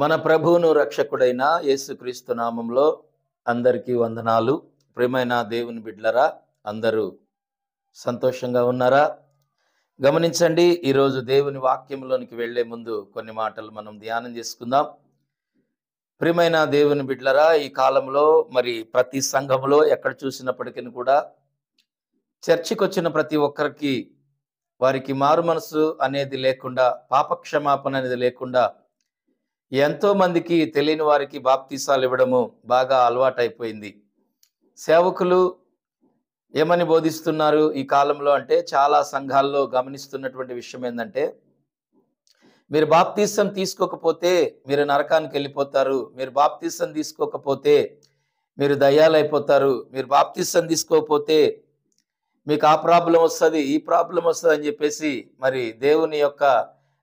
మన ప్రభువును రక్షకుడైన యేసుక్రీస్తు నామంలో అందరికీ వందనాలు. ప్రియమైన దేవుని బిడ్డలరా, అందరూ సంతోషంగా ఉన్నారా? గమనించండి, ఈరోజు దేవుని వాక్యంలోనికి వెళ్లే ముందు కొన్ని మాటలు మనం ధ్యానం చేసుకుందాం. ప్రియమైన దేవుని బిడ్డలరా, ఈ కాలంలో మరి ప్రతి సంఘంలో ఎక్కడ చూసినప్పటికీ కూడా చర్చికి వచ్చిన ప్రతి ఒక్కరికి వారికి మారు మనసు అనేది లేకుండా, పాపక్షమాపణ అనేది లేకుండా ఎంతో మందికి తెలియని వారికి బాప్తీసాలు ఇవ్వడము బాగా అలవాటైపోయింది. సేవకులు ఏమని బోధిస్తున్నారు ఈ కాలంలో అంటే, చాలా సంఘాల్లో గమనిస్తున్నటువంటి విషయం ఏంటంటే, మీరు బాప్తీసం తీసుకోకపోతే మీరు నరకానికి వెళ్ళిపోతారు, మీరు బాప్తీసం తీసుకోకపోతే మీరు దయ్యాలైపోతారు, మీరు బాప్తీసం తీసుకోకపోతే మీకు ఆ ప్రాబ్లం వస్తుంది, ఈ ప్రాబ్లం వస్తుంది అని చెప్పేసి మరి దేవుని యొక్క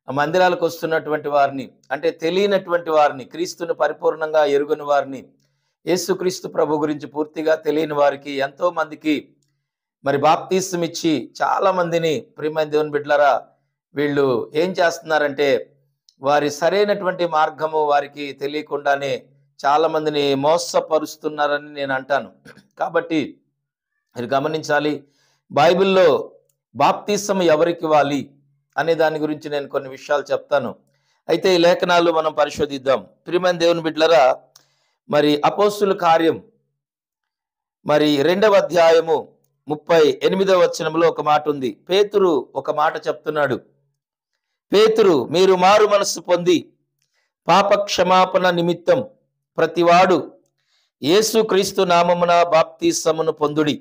మందిరాలకు వస్తున్నటువంటి వారిని, అంటే తెలియనటువంటి వారిని, క్రీస్తుని పరిపూర్ణంగా ఎరుగని వారిని, యేసుక్రీస్తు ప్రభు గురించి పూర్తిగా తెలియని వారికి ఎంతో మందికి మరి బాప్తీసం ఇచ్చి చాలా మందిని, ప్రియమైన దేవుని బిడ్డలారా, వీళ్ళు ఏం చేస్తున్నారంటే వారి సరైనటువంటి మార్గము వారికి తెలియకుండానే చాలా మందిని మోసపరుస్తున్నారని నేను అంటాను. కాబట్టి మీరు గమనించాలి, బైబిల్లో బాప్తీసం ఎవరికి ఇవ్వాలి అనే దాని గురించి నేను కొన్ని విషయాలు చెప్తాను. అయితే ఈ లేఖనాలు మనం పరిశోధిద్దాం. ప్రియమైన దేవుని బిడ్డలారా, మరి అపోస్తుల కార్యం మరి 2వ అధ్యాయము 38వ వచనంలో ఒక మాట ఉంది. పేతురు ఒక మాట చెప్తున్నాడు. పేతురు, మీరు మారు మనస్సు పొంది పాప క్షమాపణ నిమిత్తం ప్రతివాడు యేసుక్రీస్తు నామమున బాప్తీసమును పొందుడి,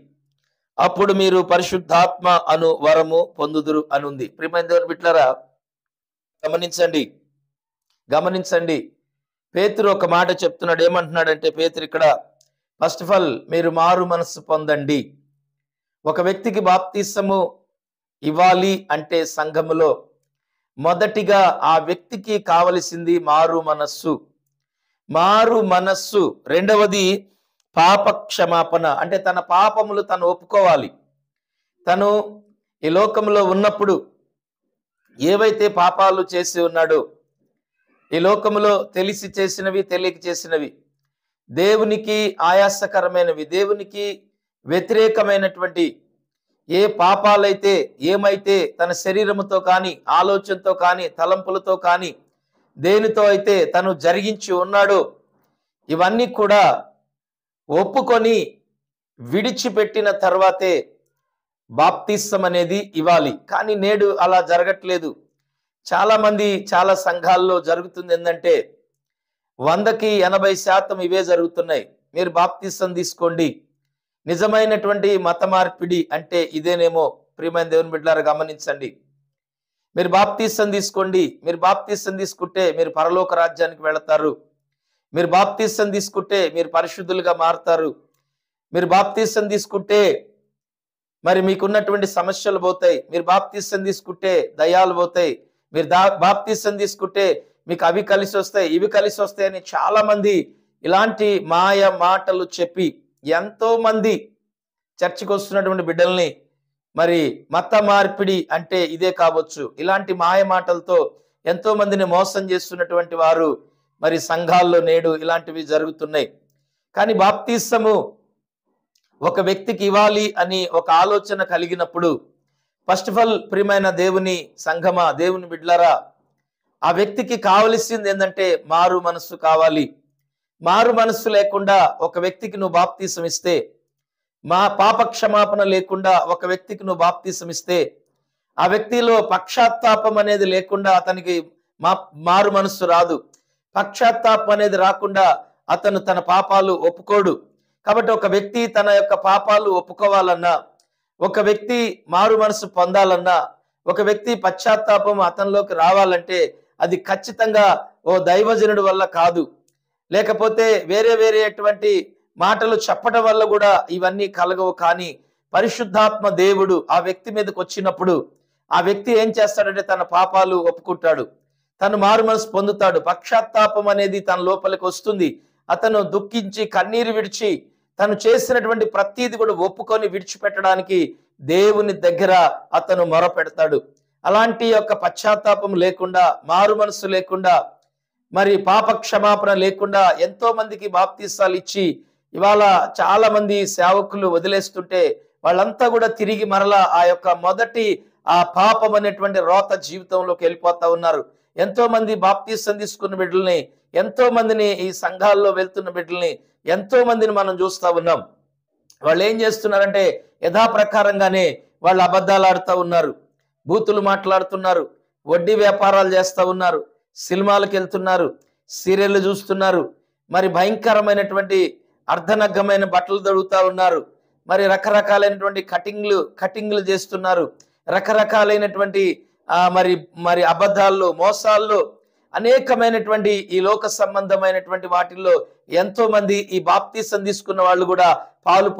అప్పుడు మీరు పరిశుద్ధాత్మ అను వరము పొందుదురు అనుంది. ప్రియమైన దేవుని బిడ్డలారా, గమనించండి, పేతురు ఒక మాట చెప్తున్నాడు. ఏమంటున్నాడంటే, పేతురు ఇక్కడ ఫస్ట్ ఆఫ్ ఆల్ మీరు మారు మనస్సు పొందండి. ఒక వ్యక్తికి బాప్తీసము ఇవ్వాలి అంటే సంఘములో మొదటిగా ఆ వ్యక్తికి కావలసింది మారు మనస్సు. రెండవది పాప క్షమాపణ, అంటే తన పాపములు తను ఒప్పుకోవాలి. తను ఈ లోకంలో ఉన్నప్పుడు ఏవైతే పాపాలు చేసి ఉన్నాడో, ఈ లోకంలో తెలిసి చేసినవి, తెలియక చేసినవి, దేవునికి ఆయాసకరమైనవి, దేవునికి వ్యతిరేకమైనటువంటి ఏ పాపాలైతే, ఏమైతే తన శరీరముతో కానీ, ఆలోచనతో కానీ, తలంపులతో కానీ, దేనితో అయితే తను జరిగించి ఉన్నాడో ఇవన్నీ కూడా ఒప్పుకొని విడిచిపెట్టిన తర్వాతే బాప్తిసం అనేది ఇవ్వాలి. కానీ నేడు అలా జరగట్లేదు. చాలా మంది, చాలా సంఘాల్లో జరుగుతుంది ఏంటంటే 100కి 80% ఇవే జరుగుతున్నాయి. మీరు బాప్తిసం తీసుకోండి, నిజమైనటువంటి మత మార్పిడి అంటే ఇదేనేమో. ప్రియమైన దేవుని బిడ్డలారా, గమనించండి, మీరు బాప్తిసం తీసుకోండి, మీరు బాప్తిసం తీసుకుంటే మీరు పరలోక రాజ్యానికి వెళతారు, మీరు బాప్తీసం తీసుకుంటే మీరు పరిశుద్ధులుగా మారుతారు, మీరు బాప్తీసం తీసుకుంటే మరి మీకున్నటువంటి సమస్యలు పోతాయి, మీరు బాప్తీసం తీసుకుంటే దయ్యాలు పోతాయి, మీరు బాప్తీసం తీసుకుంటే మీకు అవి కలిసి వస్తాయి, ఇవి కలిసి వస్తాయి అని చాలా మంది ఇలాంటి మాయ మాటలు చెప్పి ఎంతో మంది చర్చికి వస్తున్నటువంటి బిడ్డల్ని మరి మత మార్పిడి అంటే ఇదే కావచ్చు, ఇలాంటి మాయ మాటలతో ఎంతో మందిని మోసం చేస్తున్నటువంటి వారు మరి సంఘాల్లో నేడు ఇలాంటివి జరుగుతున్నాయి. కానీ బాప్తీసము ఒక వ్యక్తికి ఇవ్వాలి అని ఒక ఆలోచన కలిగినప్పుడు ఫస్ట్ ఆఫ్ ఆల్, ప్రియమైన దేవుని సంఘమా, దేవుని బిడ్డలారా, ఆ వ్యక్తికి కావలసింది ఏంటంటే మారు మనస్సు కావాలి. మారు మనస్సు లేకుండా ఒక వ్యక్తికి నువ్వు బాప్తీసం ఇస్తే, మా పాప క్షమాపణ లేకుండా ఒక వ్యక్తికి నువ్వు బాప్తీసం ఇస్తే, ఆ వ్యక్తిలో పశ్చాత్తాపం అనేది లేకుండా అతనికి మారు మనస్సు రాదు. పశ్చాత్తాపం అనేది రాకుండా అతను తన పాపాలు ఒప్పుకోడు. కాబట్టి ఒక వ్యక్తి తన యొక్క పాపాలు ఒప్పుకోవాలన్నా, ఒక వ్యక్తి మారు మనసు పొందాలన్నా, ఒక వ్యక్తి పశ్చాత్తాపం అతనిలోకి రావాలంటే అది ఖచ్చితంగా ఓ దైవజనుడి వల్ల కాదు, లేకపోతే వేరేటువంటి మాటలు చెప్పడం వల్ల కూడా ఇవన్నీ కలగవు. కానీ పరిశుద్ధాత్మ దేవుడు ఆ వ్యక్తి మీదకి వచ్చినప్పుడు ఆ వ్యక్తి ఏం చేస్తాడంటే తన పాపాలు ఒప్పుకుంటాడు, తను మారు మనసు పొందుతాడు, పశ్చాత్తాపం అనేది తన లోపలికి వస్తుంది. అతను దుఃఖించి కన్నీరు విడిచి తను చేసినటువంటి ప్రతీది కూడా ఒప్పుకొని విడిచిపెట్టడానికి దేవుని దగ్గర అతను మొరపెడతాడు. అలాంటి యొక్క పశ్చాత్తాపం లేకుండా, మారు మనసు లేకుండా మరి పాప క్షమాపణ లేకుండా ఎంతో మందికి బాప్తీసాలు ఇచ్చి ఇవాళ చాలా మంది సేవకులు వదిలేస్తుంటే వాళ్ళంతా కూడా తిరిగి మరలా ఆ యొక్క మొదటి ఆ పాపం అనేటువంటి రోత జీవితంలోకి వెళ్ళిపోతా ఉన్నారు. ఎంతో మంది బాప్తీసం తీసుకున్న బిడ్డల్ని, ఎంతో మందిని ఈ సంఘాల్లో వెళ్తున్న బిడ్డల్ని ఎంతో మందిని మనం చూస్తా ఉన్నాం. వాళ్ళు ఏం చేస్తున్నారంటే యథాప్రకారంగానే వాళ్ళు అబద్ధాలు ఆడుతూ ఉన్నారు, బూతులు మాట్లాడుతున్నారు, వడ్డీ వ్యాపారాలు చేస్తూ ఉన్నారు, సినిమాలకు వెళ్తున్నారు, సీరియళ్ళు చూస్తున్నారు, మరి భయంకరమైనటువంటి అర్ధనగ్గమైన బట్టలు తొడుగుతూ ఉన్నారు, మరి రకరకాలైనటువంటి కటింగ్లు చేస్తున్నారు, రకరకాలైనటువంటి మరి మరి అబద్ధాల్లో, మోసాల్లో, అనేకమైనటువంటి ఈ లోక సంబంధమైనటువంటి వాటిల్లో ఎంతో మంది ఈ బాప్తీసం తీసుకున్న వాళ్ళు కూడా పాలు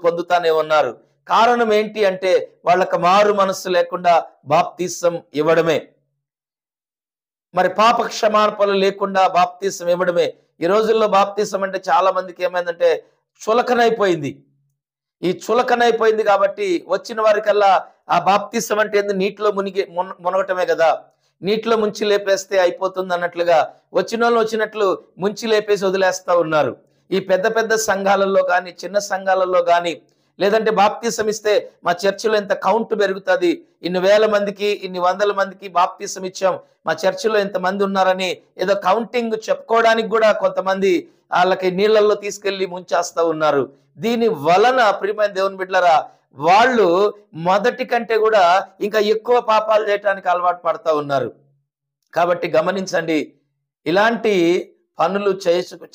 పొందుతానే ఉన్నారు. కారణం ఏంటి అంటే వాళ్ళకి మారు మనస్సు లేకుండా బాప్తీసం ఇవ్వడమే, మరి పాప క్షమాపణలు లేకుండా బాప్తీసం ఇవ్వడమే. ఈ రోజుల్లో బాప్తీసం అంటే చాలా మందికి ఏమైందంటే చులకనైపోయింది. ఈ చులకనైపోయింది కాబట్టి వచ్చిన వారికల్లా ఆ బాప్తీసం అంటే ఏంది, నీటిలో మునగటమే కదా, నీటిలో ముంచి లేపేస్తే అయిపోతుంది అన్నట్లుగా వచ్చిన వాళ్ళు వచ్చినట్లు ముంచి లేపేసి వదిలేస్తా ఉన్నారు. ఈ పెద్ద పెద్ద సంఘాలలో కానీ చిన్న సంఘాలలో కానీ లేదంటే బాప్తీసం ఇస్తే మా చర్చిలో ఎంత కౌంట్ పెరుగుతుంది, ఇన్ని వేల మందికి ఇన్ని వందల మందికి బాప్తీసం ఇచ్చాం, మా చర్చిలో ఎంతమంది ఉన్నారని ఏదో కౌంటింగ్ చెప్పుకోవడానికి కూడా కొంతమంది వాళ్ళకి నీళ్లలో తీసుకెళ్లి ముంచేస్తా ఉన్నారు. దీని వలన ప్రియమైన దేవుని బిడ్డలారా వాళ్ళు మొదటి కంటే కూడా ఇంకా ఎక్కువ పాపాలు చేయడానికి అలవాటు పడతా ఉన్నారు. కాబట్టి గమనించండి, ఇలాంటి పనులు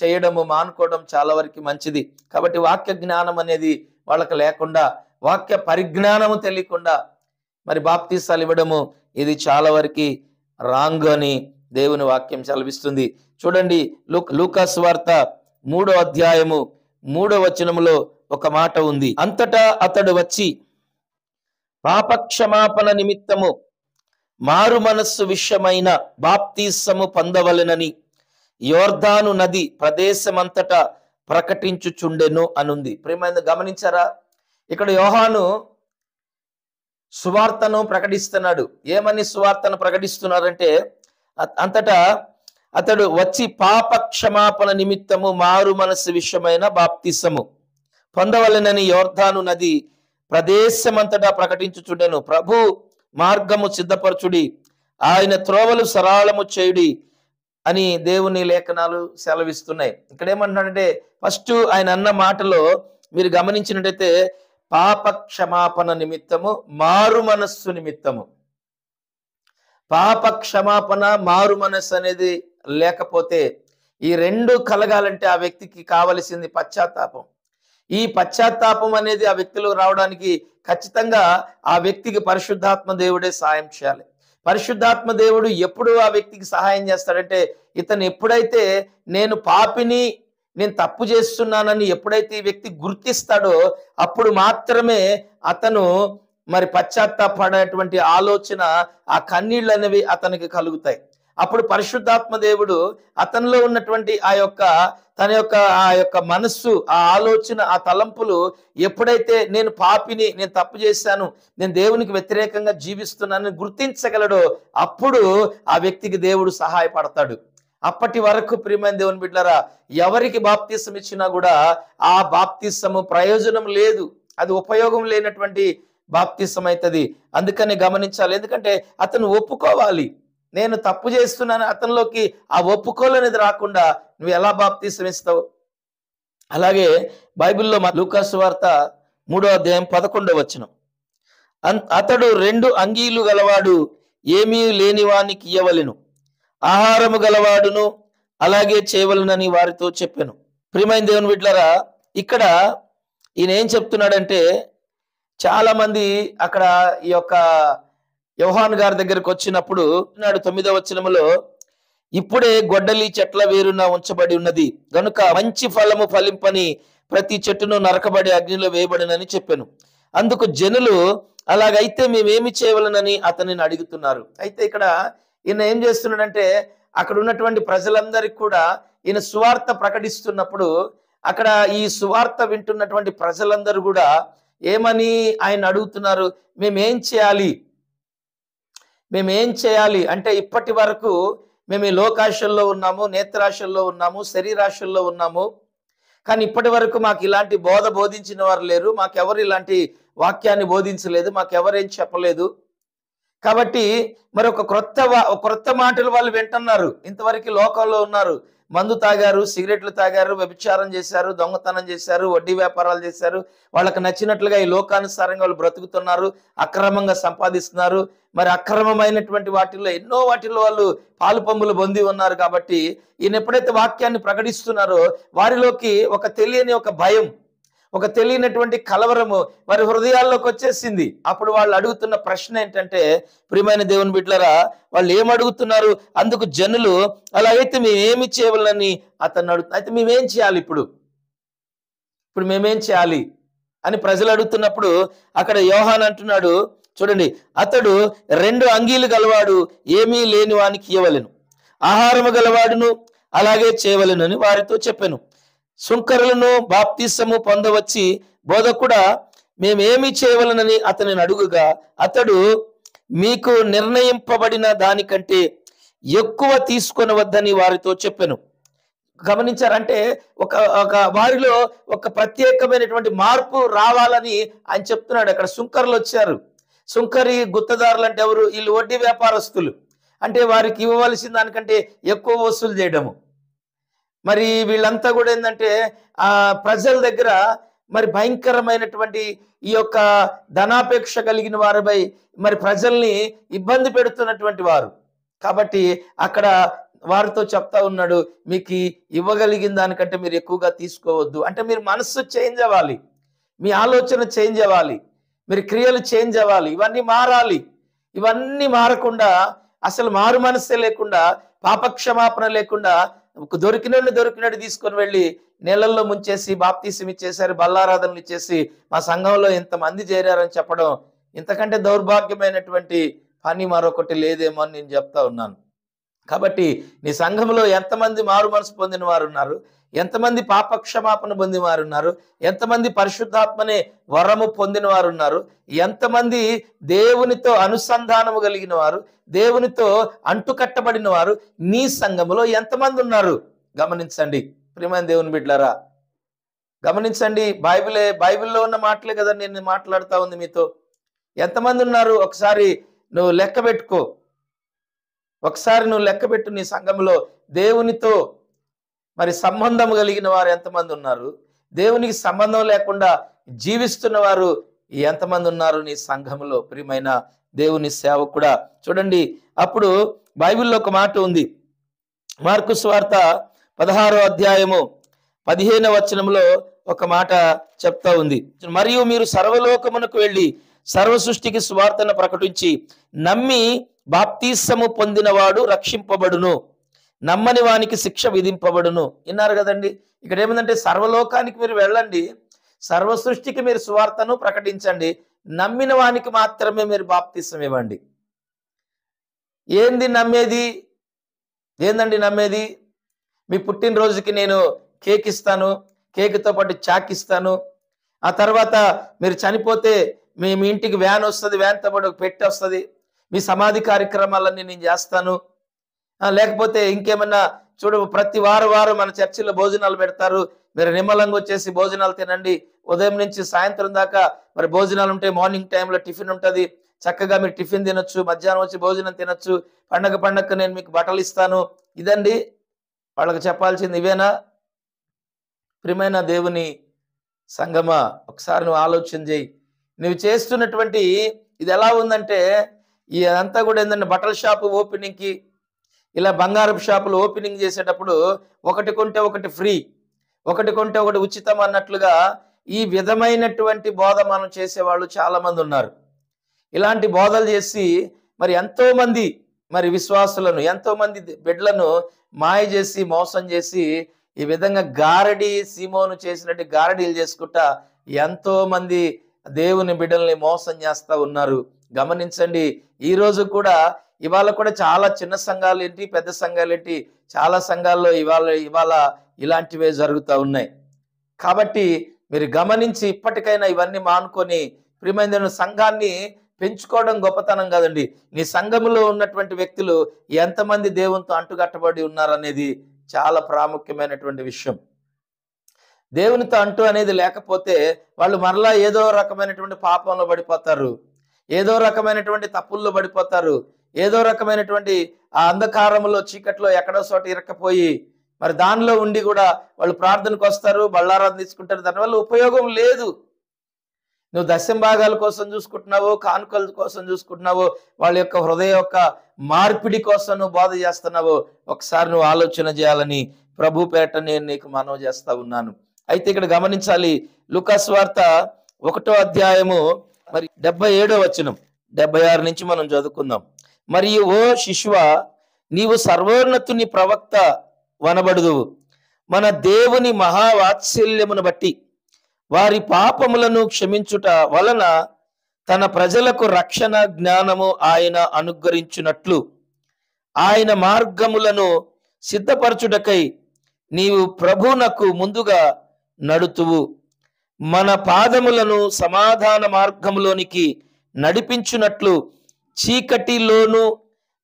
చేయడము మానుకోవడం చాలా వరకు మంచిది. కాబట్టి వాక్య జ్ఞానం అనేది వాళ్ళకి లేకుండా, వాక్య పరిజ్ఞానము తెలియకుండా మరి బాప్తీసాలు ఇవ్వడము ఇది చాలా వరకు రాంగ్ అని దేవుని వాక్యం సెలవిస్తుంది. చూడండి, లూకాసు వార్త 3వ అధ్యాయము 3వ వచనములో ఒక మాట ఉంది. అంతటా అతడు వచ్చి పాపక్షమాపణ నిమిత్తము మారు మనస్సు విషయమైన బాప్తీసము పొందవలెనని యోర్దాను నది ప్రదేశమంతటా ప్రకటించుచుండెను అనుంది. ప్రియమైన గమనించారా, ఇక్కడ యోహాను సువార్తను ప్రకటిస్తున్నాడు. ఏమని సువార్తను ప్రకటిస్తున్నారంటే అంతటా అతడు వచ్చి పాప క్షమాపణ నిమిత్తము మారు మనస్సు విషయమైన బాప్తీసము పొందవలెనని యోర్దాను నది ప్రదేశమంతటా ప్రకటించుచుండెను. ప్రభు మార్గము సిద్ధపరచుడి, ఆయన త్రోవలు సరళము చేయుడి అని దేవుని లేఖనాలు సెలవిస్తున్నాయి. ఇక్కడ ఏమంటున్నాడంటే ఫస్ట్ ఆయన అన్న మాటలో మీరు గమనించినట్టయితే పాప క్షమాపణ నిమిత్తము మారు మనస్సు నిమిత్తము. పాప క్షమాపణ మారు మనస్సు అనేది లేకపోతే ఈ రెండు కలగాలంటే ఆ వ్యక్తికి కావలసింది పశ్చాత్తాపం. ఈ పశ్చాత్తాపం అనేది ఆ వ్యక్తిలో రావడానికి ఖచ్చితంగా ఆ వ్యక్తికి పరిశుద్ధాత్మ దేవుడే సహాయం చేయాలి. పరిశుద్ధాత్మ దేవుడు ఎప్పుడు ఆ వ్యక్తికి సహాయం చేస్తాడంటే ఇతను ఎప్పుడైతే నేను పాపిని, నేను తప్పు చేస్తున్నానని ఎప్పుడైతే ఈ వ్యక్తి గుర్తిస్తాడో అప్పుడు మాత్రమే అతను మరి పశ్చాత్తాపడేటువంటి ఆలోచన, ఆ కన్నీళ్ళు అనేవి అతనికి కలుగుతాయి. అప్పుడు పరిశుద్ధాత్మ దేవుడు అతనిలో ఉన్నటువంటి తన యొక్క మనస్సు, ఆ ఆలోచన, ఆ తలంపులు ఎప్పుడైతే నేను పాపిని, నేను తప్పు చేశాను, నేను దేవునికి వ్యతిరేకంగా జీవిస్తున్నానని గుర్తించగలడో అప్పుడు ఆ వ్యక్తికి దేవుడు సహాయపడతాడు. అప్పటి వరకు ప్రియమైన దేవుని బిడ్డలారా ఎవరికి బాప్తీసం ఇచ్చినా కూడా ఆ బాప్తీసము ప్రయోజనం లేదు, అది ఉపయోగం లేనటువంటి బాప్తీసం అవుతుంది. అందుకని గమనించాలి. ఎందుకంటే అతను ఒప్పుకోవాలి, నేను తప్పు చేస్తున్నాను, అతనిలోకి ఆ ఒప్పుకోలేనిది రాకుండా నువ్వు ఎలా బాప్తీసం ఇస్తావు? అలాగే బైబిల్లో లూకాసు వార్త 3వ అధ్యాయం 11వ వచనం, అతడు 2 అంగీలు గలవాడు ఏమీ లేనివానికి ఇయ్యవలెను, ఆహారము గలవాడును అలాగే చేయవలనని వారితో చెప్పాను. ప్రియమైన దేవుని బిడ్డలారా ఇక్కడ ఈయన ఏం చెప్తున్నాడంటే చాలా మంది అక్కడ ఈ యొక్క యోహాను గారి దగ్గరకు వచ్చినప్పుడు 9వ వచనములో ఇప్పుడే గొడ్డలి చెట్ల వేరున ఉంచబడి ఉన్నది గనుక మంచి ఫలము ఫలింపని ప్రతి చెట్టును నరకబడి అగ్నిలో వేయబడినని చెప్పాను. అందుకు జనులు అలాగైతే మేమేమి చేయవలనని అతనిని అడుగుతున్నారు. అయితే ఇక్కడ ఈయన ఏం చేస్తున్నాడంటే అక్కడ ఉన్నటువంటి ప్రజలందరికీ కూడా ఈయన సువార్త ప్రకటిస్తున్నప్పుడు అక్కడ ఈ సువార్త వింటున్నటువంటి ప్రజలందరూ కూడా ఏమని ఆయన అడుగుతున్నారు, మేమేం చేయాలి అంటే ఇప్పటి వరకు మేము ఈ లోకాశల్లో ఉన్నాము, నేత్రాశల్లో ఉన్నాము, శరీరాశల్లో ఉన్నాము. కానీ ఇప్పటి వరకు మాకు ఇలాంటి బోధ బోధించిన వారు లేరు, మాకెవరు ఇలాంటి వాక్యాన్ని బోధించలేదు, మాకెవరేం చెప్పలేదు. కాబట్టి మరి ఒక క్రొత్త మాటలు వాళ్ళు వింటున్నారు. ఇంతవరకు లోకంలో ఉన్నారు, మందు తాగారు, సిగరెట్లు తాగారు, వ్యభిచారం చేశారు, దొంగతనం చేశారు, వడ్డీ వ్యాపారాలు చేశారు. వాళ్ళకి నచ్చినట్లుగా ఈ లోకానుసారంగా వాళ్ళు బ్రతుకుతున్నారు, అక్రమంగా సంపాదిస్తున్నారు. మరి అక్రమమైనటువంటి వాటిల్లో ఎన్నో వాటిల్లో వాళ్ళు పాలు పంపులు పొంది ఉన్నారు. కాబట్టి ఈయన ఎప్పుడైతే వాక్యాన్ని ప్రకటిస్తున్నారో వారిలోకి ఒక తెలియని ఒక భయం, ఒక తెలియనటువంటి కలవరము వారి హృదయాల్లోకి వచ్చేసింది. అప్పుడు వాళ్ళు అడుగుతున్న ప్రశ్న ఏంటంటే, ప్రియమైన దేవుని బిడ్డలారా, వాళ్ళు ఏం అడుగుతున్నారు? అందుకు జనులు, అలా అయితే మేమేమి చేయవాలని అతన్ని అడుగుతున్నారు. అయితే మేమేం చేయాలి? ఇప్పుడు మేమేం చేయాలి అని ప్రజలు అడుగుతున్నప్పుడు అక్కడ యోహాన్ అంటున్నాడు, చూడండి, అతడు 2 అంగీలు గలవాడు, ఏమీ లేని వానికి ఇవ్వవలెను, ఆహారము గలవాడును అలాగే చేయవలెను అని వారితో చెప్పాను. సుంకరులను బాప్తిసము పొందవచ్చి, బోధకుడా మేమేమి చేయవలనని అతనిని అడుగుగా, అతడు, మీకు నిర్ణయింపబడిన దానికంటే ఎక్కువ తీసుకొనవద్దని వారితో చెప్పాను. గమనించారంటే ఒక వారిలో ఒక ప్రత్యేకమైనటువంటి మార్పు రావాలని ఆయన చెప్తున్నాడు. అక్కడ సుంకరులు వచ్చారు. సుంకరి గుత్తదారులు అంటే ఎవరు? వీళ్ళు వడ్డీ వ్యాపారస్తులు. అంటే వారికి ఇవ్వవలసిన దానికంటే ఎక్కువ వసూలు చేయడము. మరి వీళ్ళంతా కూడా ఏంటంటే ప్రజల దగ్గర మరి భయంకరమైనటువంటి ఈ యొక్క ధనాపేక్ష కలిగిన వారిపై మరి ప్రజల్ని ఇబ్బంది పెడుతున్నటువంటి వారు. కాబట్టి అక్కడ వారితో చెప్తా ఉన్నాడు, మీకు ఇవ్వగలిగిన దానికంటే మీరు ఎక్కువగా తీసుకోవద్దు. అంటే మీరు మనస్సు చేంజ్ అవ్వాలి, మీ ఆలోచన చేంజ్ అవ్వాలి, మీరు క్రియలు చేంజ్ అవ్వాలి, ఇవన్నీ మారాలి. ఇవన్నీ మారకుండా, అసలు మారు మనస్సే లేకుండా, పాపక్షమాపణ లేకుండా దొరికినట్టు తీసుకొని వెళ్ళి నీళ్ళల్లో ముంచేసి బాప్తీసం ఇచ్చేసారు, బల్లారాధనలు ఇచ్చేసి మా సంఘంలో ఇంతమంది చేరారని చెప్పడం, ఇంతకంటే దౌర్భాగ్యమైనటువంటి పని మరొకటి లేదేమో అని నేను చెప్తా ఉన్నాను. కాబట్టి నీ సంఘంలో ఎంతమంది మారు మనసు పొందిన వారు ఉన్నారు, ఎంతమంది పాపక్షమాపణ పొందిన వారు ఉన్నారు, ఎంతమంది పరిశుద్ధాత్మనే వరము పొందిన వారు ఉన్నారు, ఎంతమంది దేవునితో అనుసంధానము కలిగిన వారు, దేవునితో అంటుకట్టబడిన వారు నీ సంఘములో ఎంతమంది ఉన్నారు? గమనించండి ప్రియమైన దేవుని బిడ్డలారా, గమనించండి. బైబిల్లో ఉన్న మాటలే కదా నేను మాట్లాడుతా ఉంది మీతో. ఎంతమంది ఉన్నారు ఒకసారి నువ్వు లెక్క పెట్టుకో. ఒకసారి నువ్వు లెక్క పెట్టు. నీ సంఘంలో దేవునితో మరి సంబంధం కలిగిన వారు ఎంతమంది ఉన్నారు, దేవునికి సంబంధం లేకుండా జీవిస్తున్న వారు ఎంతమంది ఉన్నారు నీ సంఘంలో? ప్రియమైన దేవుని సేవకుడా, చూడండి, అప్పుడు బైబిల్లో ఒక మాట ఉంది. మార్కు సువార్త 16వ అధ్యాయము 15వ వచనంలో ఒక మాట చెప్తా ఉంది. మరియు మీరు సర్వలోకమునకు వెళ్ళి సర్వ సృష్టికి సువార్తను ప్రకటించి, నమ్మి బాప్తీసము పొందినవాడు రక్షింపబడును, నమ్మని వానికి శిక్ష విధింపబడును. విన్నారు కదండి. ఇక్కడ ఏమిందంటే సర్వలోకానికి మీరు వెళ్ళండి, సర్వ సృష్టికి మీరు సువార్తను ప్రకటించండి, నమ్మిన వానికి మాత్రమే మీరు బాప్తీసం ఇవ్వండి. ఏంది నమ్మేది? ఏందండి నమ్మేది? మీ పుట్టినరోజుకి నేను కేక్ ఇస్తాను, కేక్తో పాటు చాక్ ఇస్తాను, ఆ తర్వాత మీరు చనిపోతే మీ ఇంటికి వ్యాన్ వస్తుంది, వ్యాన్తో పాటు పెట్టి వస్తుంది, మీ సమాధి కార్యక్రమాలన్నీ నేను చేస్తాను. లేకపోతే ఇంకేమన్నా చూడు, ప్రతి వారం మన చర్చిలో భోజనాలు పెడతారు, మీరు నిమ్మలంగా వచ్చేసి భోజనాలు తినండి, ఉదయం నుంచి సాయంత్రం దాకా మరి భోజనాలు ఉంటాయి, మార్నింగ్ టైంలో టిఫిన్ ఉంటుంది, చక్కగా మీరు టిఫిన్ తినొచ్చు, మధ్యాహ్నం వచ్చి భోజనం తినొచ్చు, పండగ నేను మీకు బట్టలు ఇస్తాను. ఇదండి వాళ్ళకి చెప్పాల్సింది, ఇవేనా? ప్రియమైన దేవుని సంగమా, ఒకసారి నువ్వు ఆలోచన చేయి. నువ్వు చేస్తున్నటువంటి ఇది ఎలా ఉందంటే, ఇదంతా కూడా ఏంటంటే బట్టల షాపు ఓపెనింగ్కి, ఇలా బంగారపు షాపులు ఓపెనింగ్ చేసేటప్పుడు ఒకటి కొంటే ఒకటి ఫ్రీ, ఒకటి కొంటే ఒకటి ఉచితం అన్నట్లుగా ఈ విధమైనటువంటి బోధ మనం చేసేవాళ్ళు చాలా మంది ఉన్నారు. ఇలాంటి బోధలు చేసి మరి ఎంతో మంది మరి విశ్వాసులను, ఎంతో మంది బిడ్డలను మాయ చేసి మోసం చేసి ఈ విధంగా గారడి సీమోను చేసినట్టు గారడీలు చేసుకుంటా ఎంతో మంది దేవుని బిడ్డల్ని మోసం చేస్తా ఉన్నారు. గమనించండి, ఈ రోజు కూడా ఇవాళ కూడా చాలా చిన్న సంఘాలు ఏంటి, పెద్ద సంఘాలు ఏంటి, చాలా సంఘాల్లో ఇవాళ ఇలాంటివే జరుగుతూ ఉన్నాయి. కాబట్టి మీరు గమనించి ఇప్పటికైనా ఇవన్నీ మానుకొని ప్రియమైన సంఘాన్ని పెంచుకోవడం గొప్పతనం కాదండి. నీ సంఘములో ఉన్నటువంటి వ్యక్తులు ఎంతమంది దేవునితో అంటుకట్టబడి ఉన్నారనేది చాలా ప్రాముఖ్యమైనటువంటి విషయం. దేవునితో అంటూ అనేది లేకపోతే వాళ్ళు మరలా ఏదో రకమైనటువంటి పాపంలో పడిపోతారు, ఏదో రకమైనటువంటి తప్పుల్లో పడిపోతారు, ఏదో రకమైనటువంటి ఆ అంధకారంలో చీకట్లో ఎక్కడో చోట ఇరక్కపోయి మరి దానిలో ఉండి కూడా వాళ్ళు ప్రార్థనకు వస్తారు, బళ్ళారాధన తీసుకుంటారు. దానివల్ల ఉపయోగం లేదు. నువ్వు దశమ భాగాల కోసం చూసుకుంటున్నావో, కానుకల కోసం చూసుకుంటున్నావో, వాళ్ళ యొక్క హృదయ యొక్క మార్పిడి కోసం నువ్వు బోధ చేస్తున్నావో ఒకసారి నువ్వు ఆలోచన చేయాలని ప్రభు పేరట నేను నీకు మనవి చేస్తా ఉన్నాను. అయితే ఇక్కడ గమనించాలి, లూకాసు వార్త 1వ అధ్యాయము మరి 77వ వచనం 76 నుంచి మనం చదువుకుందాం. మరియు ఓ శిశువ, నీవు సర్వోన్నతుని ప్రవక్త వనబడుదువు. మన దేవుని మహావాత్సల్యమును బట్టి వారి పాపములను క్షమించుట వలన తన ప్రజలకు రక్షణ జ్ఞానము ఆయన అనుగ్రహించున్నట్లు ఆయన మార్గములను సిద్ధపరచుటకై నీవు ప్రభునకు ముందుగా నడుతువు. మన పాదములను సమాధాన మార్గములోనికి నడిపించున్నట్లు చీకటిలోను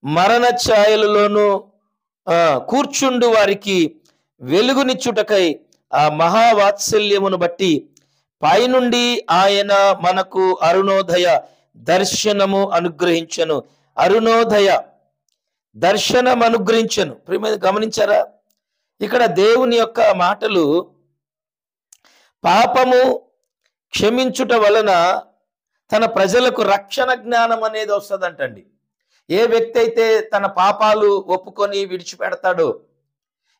మరణ ఛాయలలోను కూర్చుండు వారికి వెలుగునిచ్చుటకై ఆ మహావాత్సల్యమును బట్టి పైనుండి ఆయన మనకు అరుణోదయ దర్శనము అనుగ్రహించను. అరుణోదయ దర్శనం అనుగ్రహించను. ప్రియమైన గమనించారా, ఇక్కడ దేవుని యొక్క మాటలు పాపము క్షమించుట వలన తన ప్రజలకు రక్షణ జ్ఞానం అనేది వస్తుందంటండి. ఏ వ్యక్తి అయితే తన పాపాలు ఒప్పుకొని విడిచిపెడతాడో,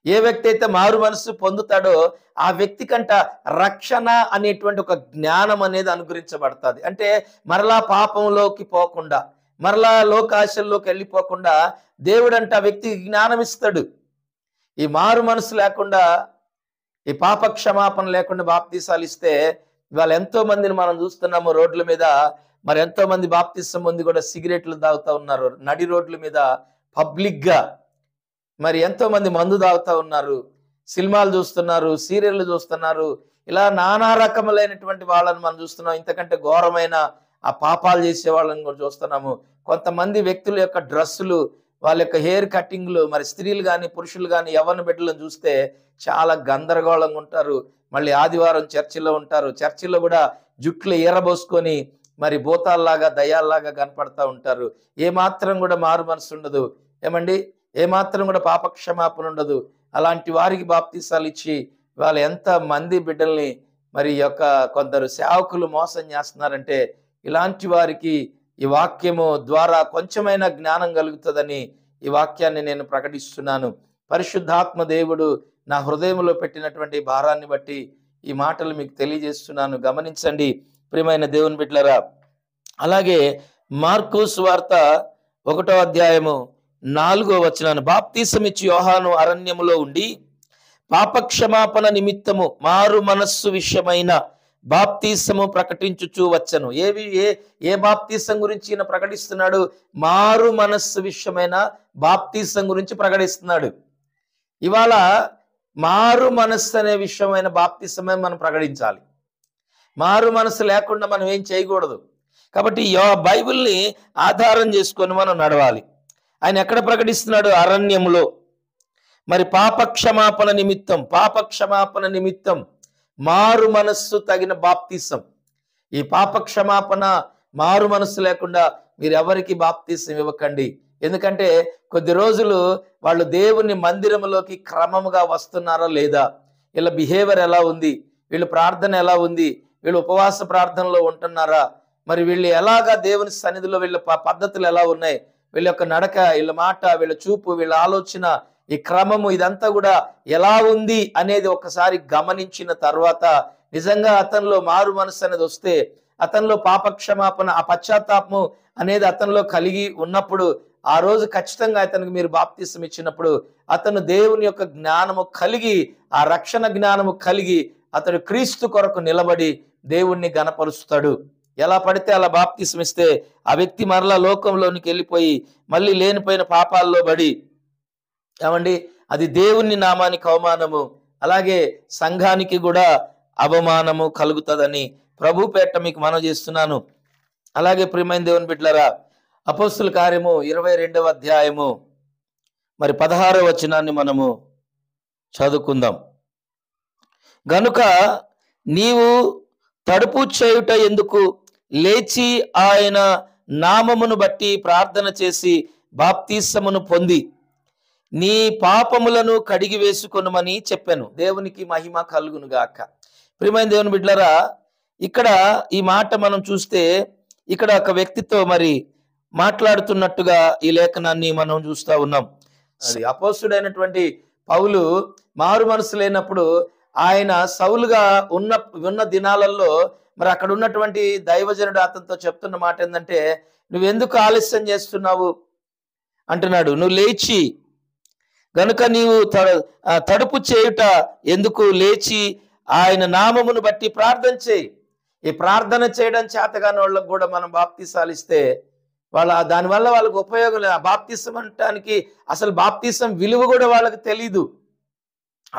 ఏ వ్యక్తి అయితే మారు మనసు పొందుతాడో ఆ వ్యక్తి కంట రక్షణ అనేటువంటి ఒక జ్ఞానం అనేది అనుగ్రహించబడుతుంది. అంటే మరలా పాపంలోకి పోకుండా, మరలా లోకాశల్లోకి వెళ్ళిపోకుండా దేవుడంట ఆ వ్యక్తికి జ్ఞానం ఇస్తాడు. ఈ మారు మనసు లేకుండా, ఈ పాప క్షమాపణ లేకుండా బాప్తీసాలు ఇస్తే ఇవాళ ఎంతో మందిని మనం చూస్తున్నాము రోడ్ల మీద. మరి ఎంతో మంది బాప్తిసం పొంది కూడా సిగరెట్లు తాగుతూ ఉన్నారు నడి రోడ్ల మీద పబ్లిక్గా. మరి ఎంతో మంది మందు తాగుతూ ఉన్నారు, సినిమాలు చూస్తున్నారు, సీరియళ్ళు చూస్తున్నారు. ఇలా నానా రకములైనటువంటి వాళ్ళని మనం చూస్తున్నాం. ఇంతకంటే ఘోరమైన ఆ పాపాలు చేసే వాళ్ళని కూడా చూస్తున్నాము. కొంతమంది వ్యక్తుల యొక్క డ్రెస్సులు, వాళ్ళ యొక్క హెయిర్ కటింగ్లు, మరి స్త్రీలు కానీ పురుషులు కానీ యవ్వన బిడ్డలను చూస్తే చాలా గందరగోళంగా ఉంటారు. మళ్ళీ ఆదివారం చర్చిలో ఉంటారు, చర్చిలో కూడా జుట్లు ఎర్రబోసుకొని మరి భూతాల్లాగా దయ్యాల్లాగా కనపడతా ఉంటారు. ఏమాత్రం కూడా మారు మనసు ఉండదు. ఏమండి, ఏమాత్రం కూడా పాపక్షమాపణ ఉండదు. అలాంటి వారికి బాప్తీసాలు ఇచ్చి వాళ్ళు ఎంత మంది బిడ్డల్ని మరి యొక్క కొందరు సేవకులు మోసం చేస్తున్నారంటే, ఇలాంటి వారికి ఈ వాక్యము ద్వారా కొంచెమైనా జ్ఞానం కలుగుతుందని ఈ వాక్యాన్ని నేను ప్రకటిస్తున్నాను. పరిశుద్ధాత్మ దేవుడు నా హృదయంలో పెట్టినటువంటి భారాన్ని బట్టి ఈ మాటలు మీకు తెలియజేస్తున్నాను. గమనించండి ప్రియమైన దేవుని బిడ్డలారా. అలాగే మార్కు సువార్త 1వ అధ్యాయము 4వ వచనాన్ని, బాప్తీసం ఇచ్చి యోహాను అరణ్యములో ఉండి పాపక్షమాపణ నిమిత్తము మారు మనస్సు విషయమైన బాప్తీసము ప్రకటించుచూ వచ్చను. ఏ బాప్తీసం గురించి ఈయన ప్రకటిస్తున్నాడు? మారు మనస్సు విషయమైన బాప్తీసం గురించి ప్రకటిస్తున్నాడు. ఇవాళ మారు మనస్సు అనే విషయమైన బాప్తీసమే మనం ప్రకటించాలి. మారు మనస్సు లేకుండా మనం ఏం చేయకూడదు. కాబట్టి బైబిల్ని ఆధారం చేసుకొని మనం నడవాలి. ఆయన ఎక్కడ ప్రకటిస్తున్నాడు? అరణ్యములో. మరి పాపక్షమాపణ నిమిత్తం మారు మనస్సు తగిన బాప్తీసం. ఈ పాపక్షమాపణ మారు మనస్సు లేకుండా మీరు ఎవరికి బాప్తీసం ఇవ్వకండి. ఎందుకంటే కొద్ది రోజులు వాళ్ళు దేవుని మందిరంలోకి క్రమముగా వస్తున్నారా లేదా, వీళ్ళ బిహేవియర్ ఎలా ఉంది, వీళ్ళ ప్రార్థన ఎలా ఉంది, వీళ్ళు ఉపవాస ప్రార్థనలో ఉంటున్నారా, మరి వీళ్ళు ఎలాగా దేవుని సన్నిధిలో వీళ్ళ పద్ధతులు ఎలా ఉన్నాయి, వీళ్ళ యొక్క నడక, వీళ్ళ మాట, వీళ్ళ చూపు, వీళ్ళ ఆలోచన, ఈ క్రమము ఇదంతా కూడా ఎలా ఉంది అనేది ఒకసారి గమనించిన తర్వాత నిజంగా అతనిలో మారు మనసు అనేది వస్తే, అతనిలో పాపక్షమాపణ, ఆ పశ్చాత్తాపము అనేది అతనిలో కలిగి ఉన్నప్పుడు ఆ రోజు ఖచ్చితంగా అతనికి మీరు బాప్తీసం ఇచ్చినప్పుడు అతను దేవుని యొక్క జ్ఞానము కలిగి, ఆ రక్షణ జ్ఞానము కలిగి అతడు క్రీస్తు కొరకు నిలబడి దేవుణ్ణి గణపరుస్తాడు. ఎలా పడితే అలా బాప్తీసం ఇస్తే ఆ వ్యక్తి మరలా లోకంలోనికి వెళ్ళిపోయి మళ్ళీ లేనిపోయిన పాపాల్లో పడి, ఏమండి, అది దేవుని నామానికి అవమానము, అలాగే సంఘానికి కూడా అవమానము కలుగుతుందని ప్రభు పేట మీకు మనవి చేస్తున్నాను. అలాగే ప్రియమైన దేవుని బిడ్డలారా, అపోస్తుల కార్యము 22వ అధ్యాయము మరి 16వ వచనాన్ని మనము చదువుకుందాం. గనుక నీవు తడుపు చేయుట ఎందుకు, లేచి ఆయన నామమును బట్టి ప్రార్థన చేసి బాప్తిసమును పొంది నీ పాపములను కడిగి వేసుకొనుమని చెప్పాను. దేవునికి మహిమ కలుగును గాక. ప్రియమైన దేవుని బిడ్డలారా, ఇక్కడ ఈ మాట మనం చూస్తే ఇక్కడ ఒక వ్యక్తితో మరి మాట్లాడుతున్నట్టుగా ఈ లేఖనాన్ని మనం చూస్తూ ఉన్నాం. అది అపోస్తుడైనటువంటి పౌలు మారు మనసు లేనప్పుడు ఆయన సౌలుగా ఉన్న దినాలలో మరి అక్కడ ఉన్నటువంటి దైవజనుడు అతనితో చెప్తున్న మాట ఏంటంటే, నువ్వెందుకు ఆలస్యం చేస్తున్నావు అంటున్నాడు. నువ్వు లేచి గనుక నీవు తడుపు చేయుట ఎందుకు, లేచి ఆయన నామమును బట్టి ప్రార్థన చేయి. ఈ ప్రార్థన చేయడం చేతగాని వాళ్ళకు కూడా మనం బాప్తిసాలు ఇస్తే దానివల్ల వాళ్ళకి ఉపయోగం లేదు. ఆ బాప్తిసం అంటానికి అసలు బాప్తిసం విలువ కూడా వాళ్ళకి తెలీదు.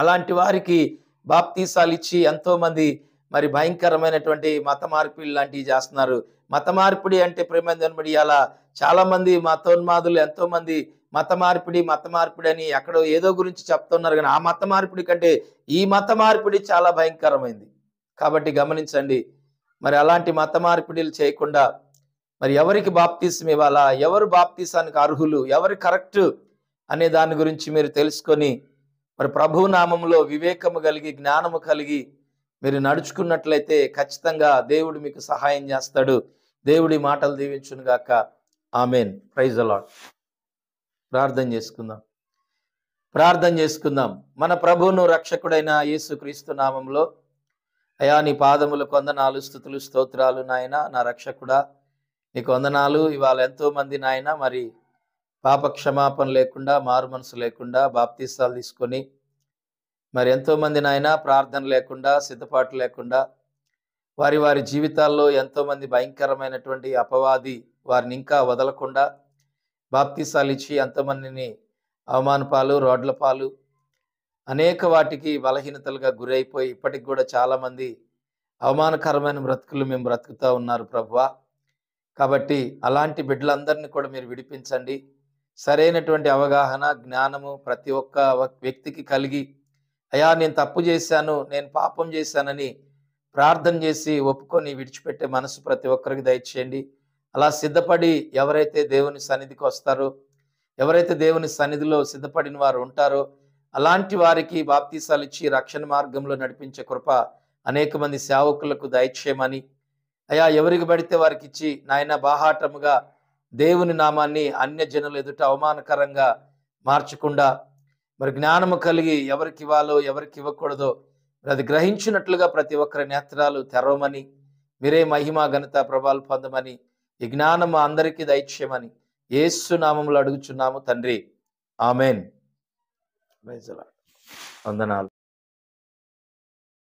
అలాంటి వారికి బాప్తిసాలు ఇచ్చి ఎంతో మంది మరి భయంకరమైనటువంటి మత మార్పిడి లాంటివి చేస్తున్నారు. మత మార్పిడి అంటే ప్రేమ అలా చాలా మంది మతోన్మాదులు ఎంతో మంది మత మార్పిడి అని ఎక్కడో ఏదో గురించి చెప్తున్నారు. కానీ ఆ మత మార్పిడి కంటే ఈ మత మార్పిడి చాలా భయంకరమైంది. కాబట్టి గమనించండి, మరి అలాంటి మత మార్పిడిలు చేయకుండా మరి ఎవరికి బాప్తిసం ఇవ్వాలా, ఎవరు బాప్తిసానికి అర్హులు, ఎవరు కరెక్ట్ అనే దాని గురించి మీరు తెలుసుకొని మరి ప్రభువు నామములో వివేకము కలిగి జ్ఞానము కలిగి మీరు నడుచుకున్నట్లయితే ఖచ్చితంగా దేవుడు మీకు సహాయం చేస్తాడు. దేవుడి మాటలు దీవించును గాక. ఆమెన్. Praise the lord. ప్రార్థన చేసుకుందాం. మన ప్రభువును రక్షకుడైన యేసుక్రీస్తు నామంలో, అయా నీ పాదములకు వందనాలు, స్తుతులు, స్తోత్రాలు నాయన. నా రక్షకుడా నీకు వందనాలు. ఇవాళ ఎంతో మంది నాయన మరి పాప క్షమాపణ లేకుండా, మారు మనసు లేకుండా బాప్తిసాలు తీసుకొని మరి ఎంతోమంది నాయన ప్రార్థన లేకుండా, సిద్ధపాటు లేకుండా వారి వారి జీవితాల్లో ఎంతోమంది భయంకరమైనటువంటి అపవాది వారిని ఇంకా వదలకుండా బాప్తిసాలు ఇచ్చి ఎంతోమందిని అవమాన పాలు, రోడ్ల పాలు, అనేక వాటికి బలహీనతలుగా గురైపోయి ఇప్పటికి కూడా చాలామంది అవమానకరమైన బ్రతుకులు మేము బ్రతుకుతూ ఉన్నారు ప్రభువా. కాబట్టి అలాంటి బిడ్డలందరినీ కూడా మీరు విడిపించండి. సరైనటువంటి అవగాహన, జ్ఞానము ప్రతి ఒక్క వ్యక్తికి కలిగి, అయా నేను తప్పు చేశాను, నేను పాపం చేశానని ప్రార్థన చేసి ఒప్పుకొని విడిచిపెట్టే మనసు ప్రతి ఒక్కరికి దయచేయండి. అలా సిద్ధపడి ఎవరైతే దేవుని సన్నిధికి వస్తారో, ఎవరైతే దేవుని సన్నిధిలో సిద్ధపడిన వారు ఉంటారో అలాంటి వారికి బాప్తిసాలు ఇచ్చి రక్షణ మార్గంలో నడిపించే కృప అనేక మంది సేవకులకు దయచేయమని, అయా ఎవరికి పడితే వారికి ఇచ్చి నాయన బాహాటముగా దేవుని నామాన్ని అన్యజనుల ఎదుట అవమానకరంగా మార్చకుండా మరి జ్ఞానము కలిగి ఎవరికి ఇవ్వాలో ఎవరికి ఇవ్వకూడదో అది గ్రహించినట్లుగా ప్రతి ఒక్కరి నేత్రాలు తెరవమని, మీరే మహిమ ఘనత ప్రభావాలు పొందమని, ఈ జ్ఞానము అందరికీ దయచేయమని యేసు నామములో అడుగుచున్నాము తండ్రి. ఆమెన్. వందనాలు.